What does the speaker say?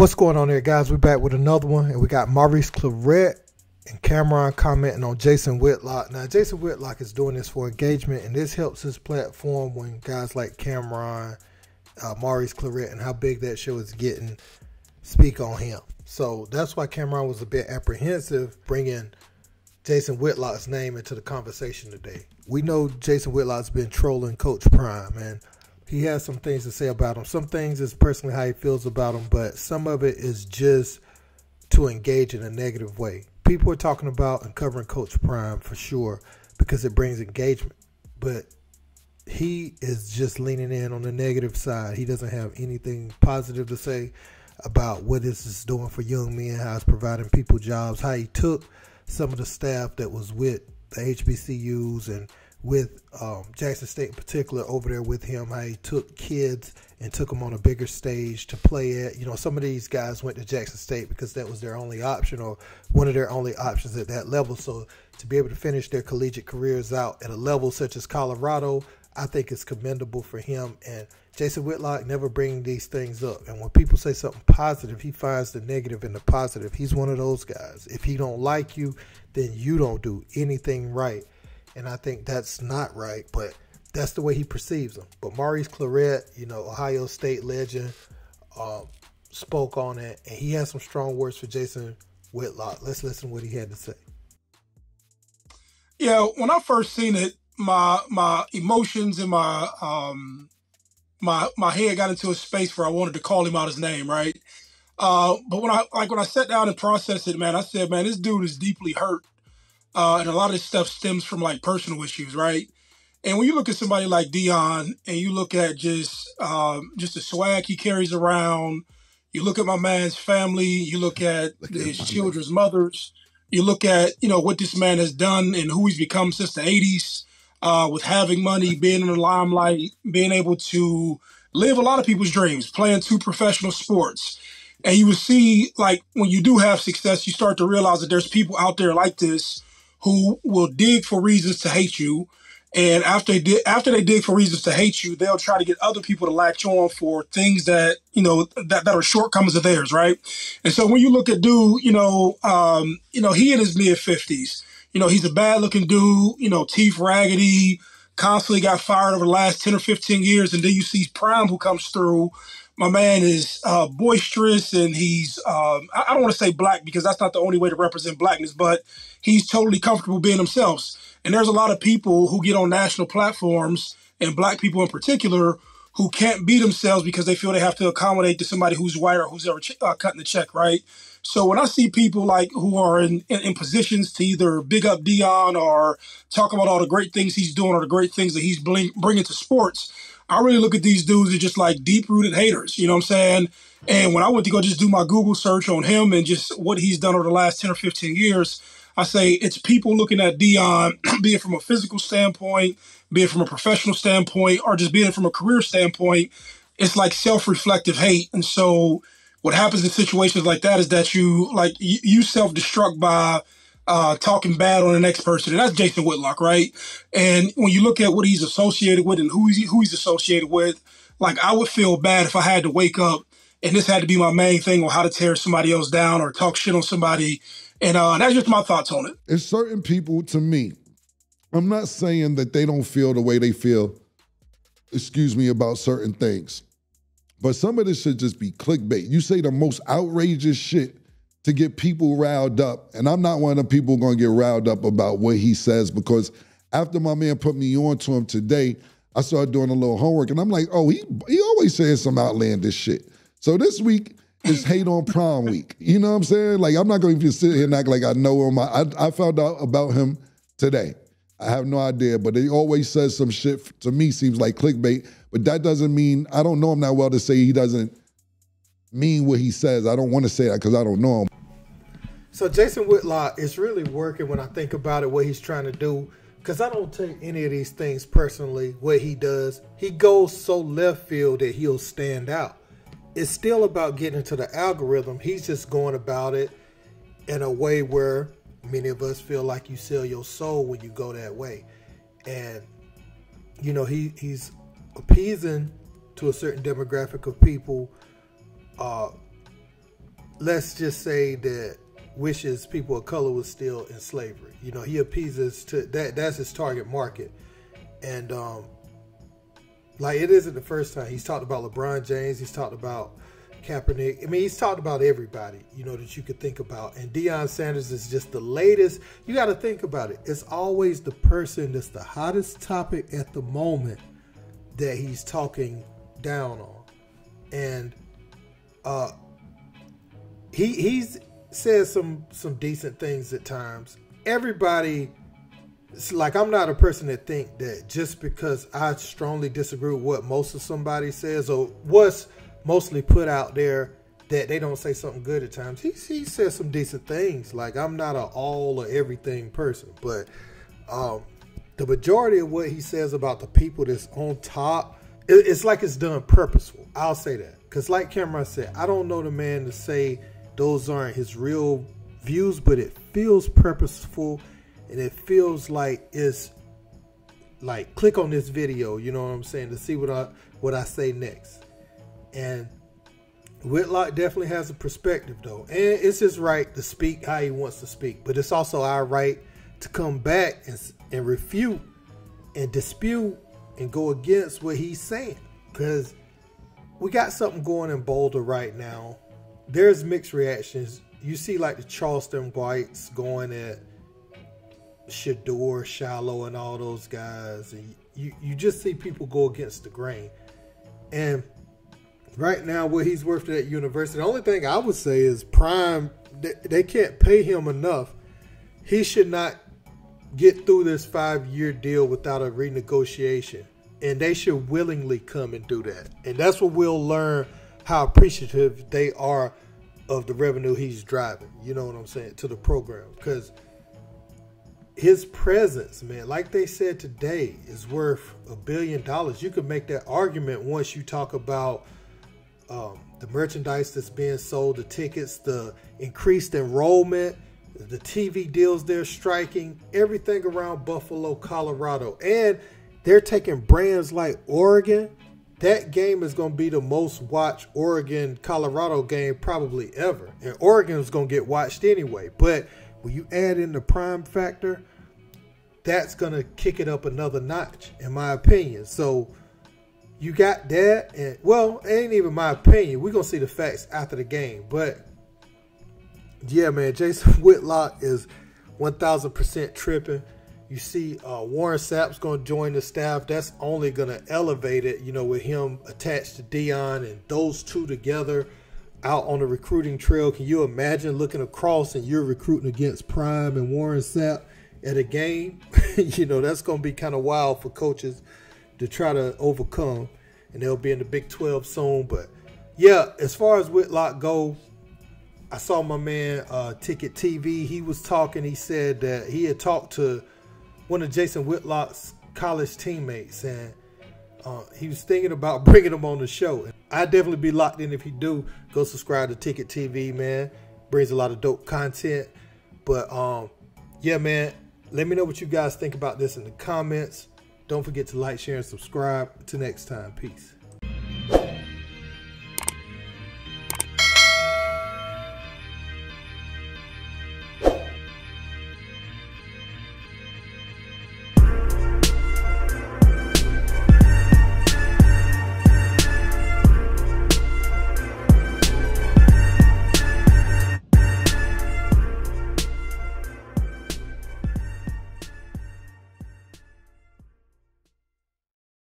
What's going on there, guys? We're back with another one, and we got Maurice Clarett and Camron commenting on Jason Whitlock. Now, Jason Whitlock is doing this for engagement, and this helps his platform when guys like Camron, Maurice Clarett, and how big that show is getting speak on him. So that's why Camron was a bit apprehensive bringing Jason Whitlock's name into the conversation today. We know Jason Whitlock's been trolling Coach Prime, and he has some things to say about him. Some things is personally how he feels about him, but some of it is just to engage in a negative way. People are talking about and covering Coach Prime for sure because it brings engagement, but he is just leaning in on the negative side. He doesn't have anything positive to say about what this is doing for young men, how it's providing people jobs, how he took some of the staff that was with the HBCUs and with Jackson State in particular over there with him, how he took kids and took them on a bigger stage to play at. You know, some of these guys went to Jackson State because that was their only option or one of their only options at that level. So to be able to finish their collegiate careers out at a level such as Colorado, I think it's commendable for him. And Jason Whitlock never bringing these things up. And when people say something positive, he finds the negative in the positive. He's one of those guys. If he don't like you, then you don't do anything right. And I think that's not right, but that's the way he perceives them. But Maurice Clarett, you know, Ohio State legend, spoke on it, and he has some strong words for Jason Whitlock. Let's listen to what he had to say. Yeah, when I first seen it, my emotions and my head got into a space where I wanted to call him out his name, right? But when I sat down and processed it, man, I said, man, this dude is deeply hurt. And a lot of this stuff stems from like personal issues, right? And when you look at somebody like Deion and you look at just the swag he carries around, you look at my man's family, you look at his children's mothers, you look at, you know, what this man has done and who he's become since the 80s, with having money, being in the limelight, being able to live a lot of people's dreams, playing 2 professional sports. And you will see, like, when you do have success, you start to realize that there's people out there like this who will dig for reasons to hate you. And after they dig for reasons to hate you, they'll try to get other people to latch on for things that, you know, that are shortcomings of theirs, right? And so when you look at dude, he in his mid-50s. You know, he's a bad-looking dude, you know, teeth raggedy, constantly got fired over the last 10 or 15 years. And then you see Prime who comes through. My man is boisterous, and he's, I don't want to say black because that's not the only way to represent blackness, but he's totally comfortable being himself. And there's a lot of people who get on national platforms, and black people in particular, who can't be themselves because they feel they have to accommodate to somebody who's white or who's ever cutting the check, right? So when I see people like who are in positions to either big up Deion or talk about all the great things he's doing or the great things that he's bringing to sports, I really look at these dudes as just like deep-rooted haters, you know what I'm saying? And when I went to go just do my Google search on him and just what he's done over the last 10 or 15 years, I say it's people looking at Deion, be it from a physical standpoint, be it from a professional standpoint, or just be it from a career standpoint, it's like self-reflective hate. And so what happens in situations like that is that you self-destruct by talking bad on the next person, and that's Jason Whitlock, right? And when you look at what he's associated with and who he's associated with, like I would feel bad if I had to wake up and this had to be my main thing on how to tear somebody else down or talk shit on somebody. And that's just my thoughts on it. It's certain people, to me, I'm not saying that they don't feel the way they feel, about certain things, but some of this should just be clickbait. You say the most outrageous shit to get people riled up. And I'm not one of the people going to get riled up about what he says, because after my man put me on to him today, I started doing a little homework, and I'm like, oh, he always says some outlandish shit. So this week is hate on Prom week. You know what I'm saying? Like, I'm not going to sit here and act like I know him. I found out about him today. I have no idea, but he always says some shit, to me, seems like clickbait. But that doesn't mean, I don't know him that well to say he doesn't mean what he says. I don't want to say that because I don't know him. So Jason Whitlock is really working when I think about it, what he's trying to do, because I don't take any of these things personally, what he does. He goes so left field that he'll stand out. It's still about getting into the algorithm. He's just going about it in a way where many of us feel like you sell your soul when you go that way. And, you know, he's appeasing to a certain demographic of people let's just say that wishes people of color was still in slavery. You know, he appeases to that. That's his target market. And like, it isn't the first time he's talked about LeBron James. He's talked about Kaepernick. I mean, he's talked about everybody, you know, that you could think about. And Deion Sanders is just the latest. You got to think about it. It's always the person that's the hottest topic at the moment that he's talking down on. And he's said some decent things at times. Everybody, it's like, I'm not a person that think that just because I strongly disagree with what most of somebody says or what's mostly put out there, that they don't say something good at times. He says some decent things. Like, I'm not an all or everything person, but the majority of what he says about the people that's on top, it's like it's done purposeful. I'll say that. Because like Camron said, I don't know the man to say those aren't his real views, but it feels purposeful. And it feels like it's like, click on this video, you know what I'm saying, to see what I say next. And Whitlock definitely has a perspective, though. And it's his right to speak how he wants to speak. But it's also our right to come back and refute and dispute and go against what he's saying. Because we got something going in Boulder right now. There's mixed reactions. You see like the Charleston Whites going at Shador, Shallow, and all those guys, and you just see people go against the grain. And right now, what he's worth at university, the only thing I would say is Prime, they can't pay him enough. He should not get through this 5-year deal without a renegotiation, and they should willingly come and do that. And that's what we'll learn, how appreciative they are of the revenue he's driving, you know what I'm saying, to the program. Because his presence, man, like they said today, is worth $1 billion. You could make that argument once you talk about the merchandise that's being sold, the tickets, the increased enrollment, the TV deals they're striking, everything around Buffalo, Colorado. And they're taking brands like Oregon. That game is going to be the most watched Oregon-Colorado game probably ever. And Oregon is going to get watched anyway. But when you add in the Prime factor, that's going to kick it up another notch, in my opinion. So you got that. And, well, it ain't even my opinion. We're going to see the facts after the game. But, yeah, man, Jason Whitlock is 1,000% tripping. You see Warren Sapp's going to join the staff. That's only going to elevate it, you know, with him attached to Deion and those two together out on the recruiting trail. Can you imagine looking across and you're recruiting against Prime and Warren Sapp at a game? You know, that's going to be kind of wild for coaches to try to overcome. And they'll be in the Big 12 soon. But, yeah, as far as Whitlock go, I saw my man Ticket TV. He was talking. He said that he had talked to one of Jason Whitlock's college teammates, and he was thinking about bringing him on the show. I'd definitely be locked in if he do. Go subscribe to Ticket TV, man. Brings a lot of dope content. But, yeah, man, let me know what you guys think about this in the comments. Don't forget to like, share, and subscribe. Until next time, peace.